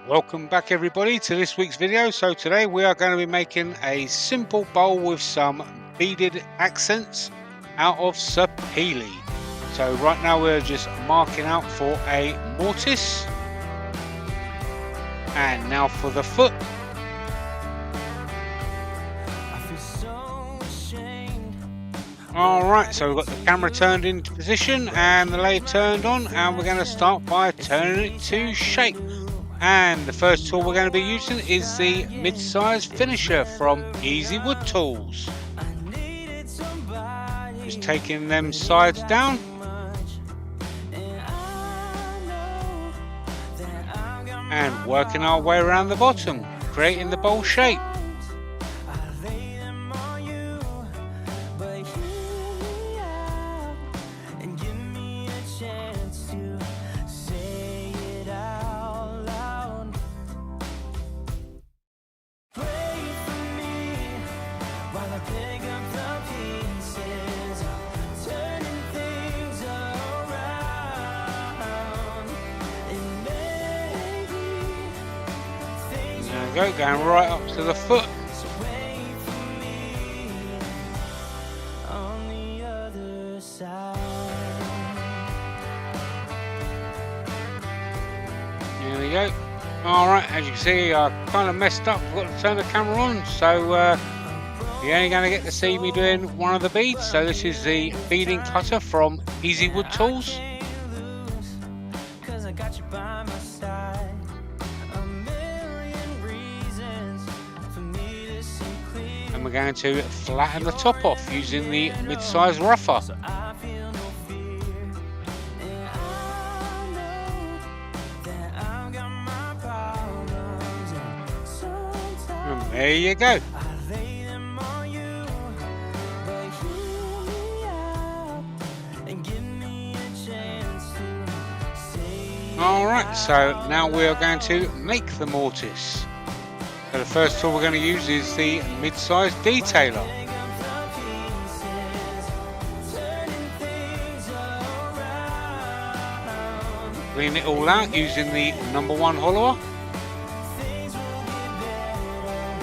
Welcome back everybody to this week's video. So today we are going to be making a simple bowl with some beaded accents out of Sapele. So right now we're just marking out for a mortise, and now for the foot. Alright, so we've got the camera turned into position and the lathe turned on, and we're going to start by turning it to shape. And the first tool we're going to be using is the mid-size finisher from Easy Wood Tools. Just taking them sides down. And working our way around the bottom, creating the bowl shape. There we go, going right up to the foot. There we go. Alright, as you can see, I kind of messed up. I've got to turn the camera on, so you're only going to get to see me doing one of the beads. So this is the beading cutter from Easy Wood Tools. And we're going to flatten the top off using the mid-size rougher. And there you go. Alright, so now we are going to make the mortise. So the first tool we're going to use is the mid-size detailer. Clean it all out using the #1 hollower.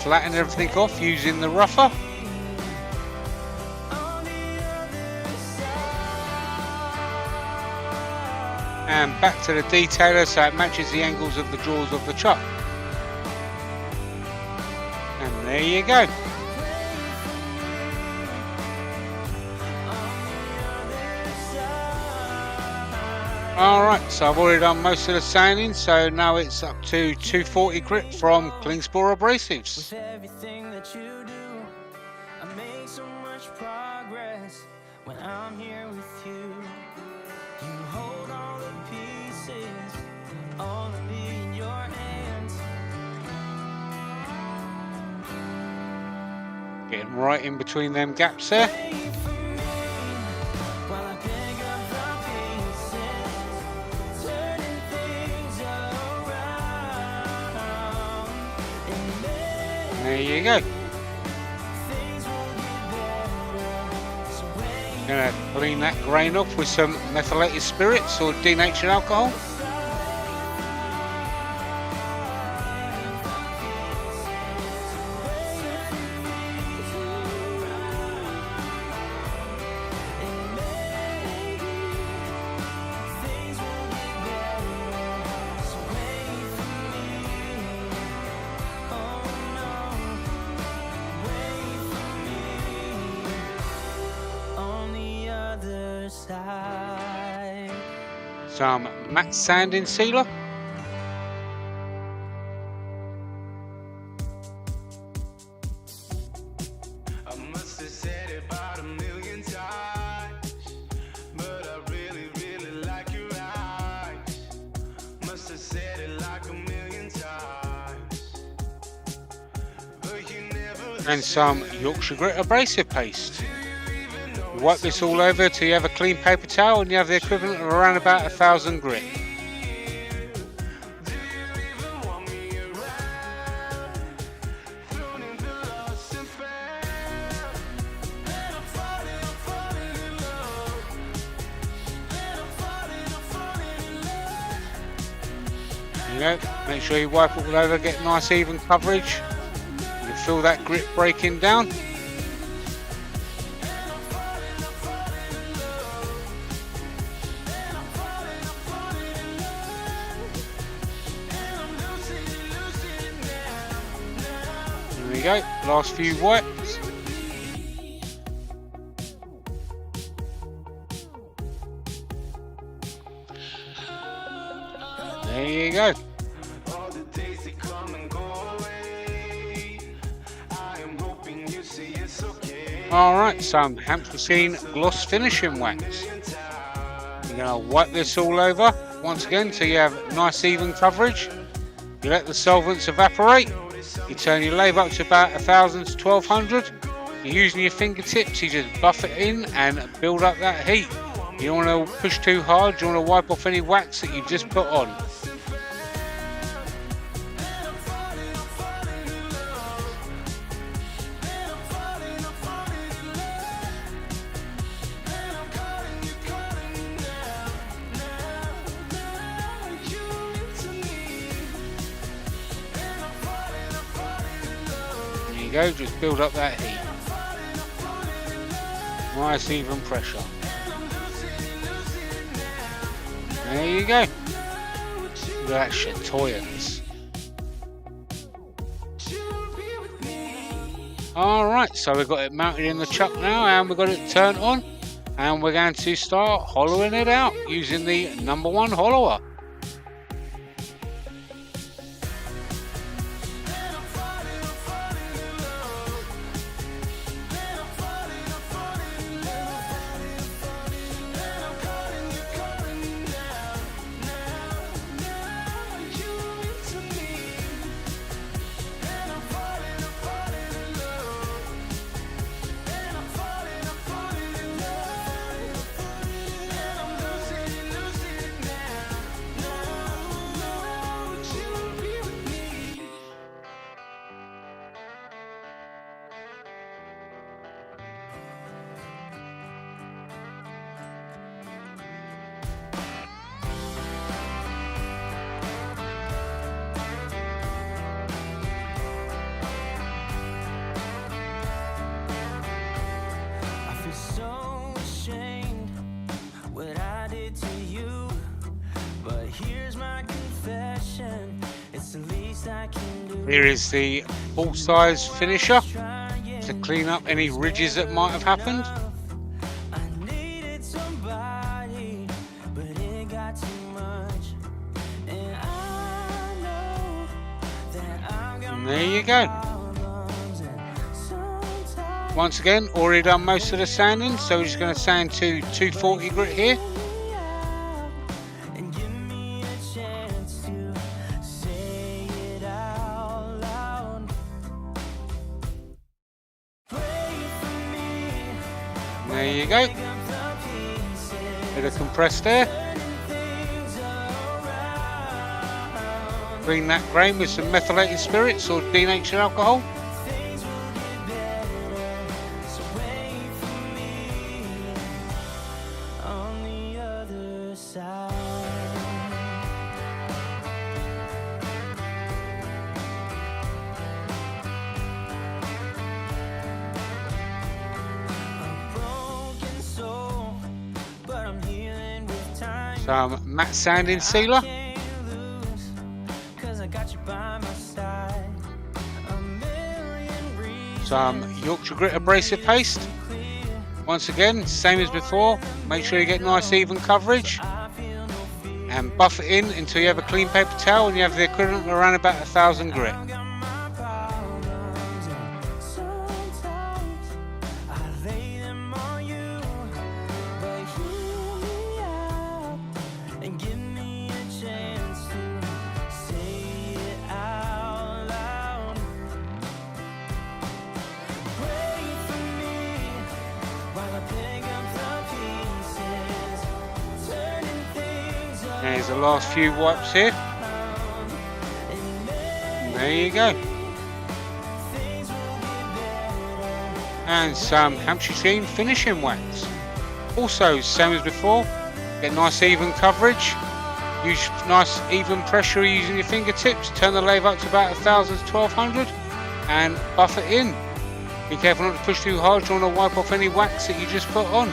Flatten everything off using the rougher. And back to the detailer so it matches the angles of the jaws of the chuck. And there you go. Alright, so I've already done most of the sanding, so now it's up to 240 grit from Klingspor Abrasives. With everything that you do, I make so much progress when I'm here with you. You hold all the pieces, all of me in your hands. Getting right in between them gaps there. There you go. Gonna clean that grain off with some methylated spirits or denatured alcohol. Some matte sanding sealer. I must have said it about 1,000,000 times, but I really like your eyes. Must have said it like 1,000,000 times, but you never. And some Yorkshire Grit abrasive paste. Wipe this all over till you have a clean paper towel and you have the equivalent of around about 1,000 grit. There you go. Make sure you wipe it all over, get nice even coverage. You can feel that grit breaking down. There we go. Last few wipes. There you go. Alright, some Hampshire Sheen gloss finishing wax. You're going to wipe this all over once again so you have nice even coverage. You let the solvents evaporate. You turn your lathe up to about 1000 to 1200. You're using your fingertips, you just buff it in and build up that heat. You don't want to push too hard, you want to wipe off any wax that you just put on. There you go, just build up that heat. Nice even pressure. There you go. Look at that chatoyance. Alright, so we've got it mounted in the chuck now and we've got it turned on. And we're going to start hollowing it out using the #1 hollower. Here is the full-size finisher to clean up any ridges that might have happened. And there you go. Once again, already done most of the sanding, so we're just going to sand to 240 grit here. There you go. Bit of compressed air. Clean that grain with some methylated spirits or denatured alcohol. Some matte sanding sealer. Some Yorkshire Grit Abrasive paste. Once again, same as before, make sure you get nice even coverage and buff it in until you have a clean paper towel and you have the equivalent around about 1000 grit. There's the last few wipes here. And there you go. And some Hampshire Sheen finishing wax. Also, same as before, get nice even coverage. Use nice even pressure using your fingertips. Turn the lathe up to about 1000 to 1200 and buff it in. Be careful not to push too hard. You want to wipe off any wax that you just put on.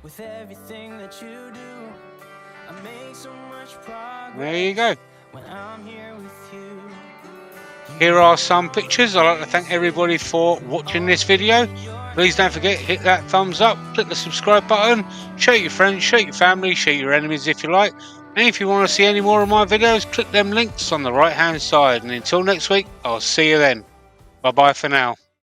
With everything that you do, I make so much progress. There you go. When I'm here with you. Here are some pictures. I'd like to thank everybody for watching this video. Please don't forget, hit that thumbs up, click the subscribe button, show your friends, show your family, show your enemies if you like. And if you want to see any more of my videos, click them links on the right hand side. And until next week, I'll see you then. Bye bye for now.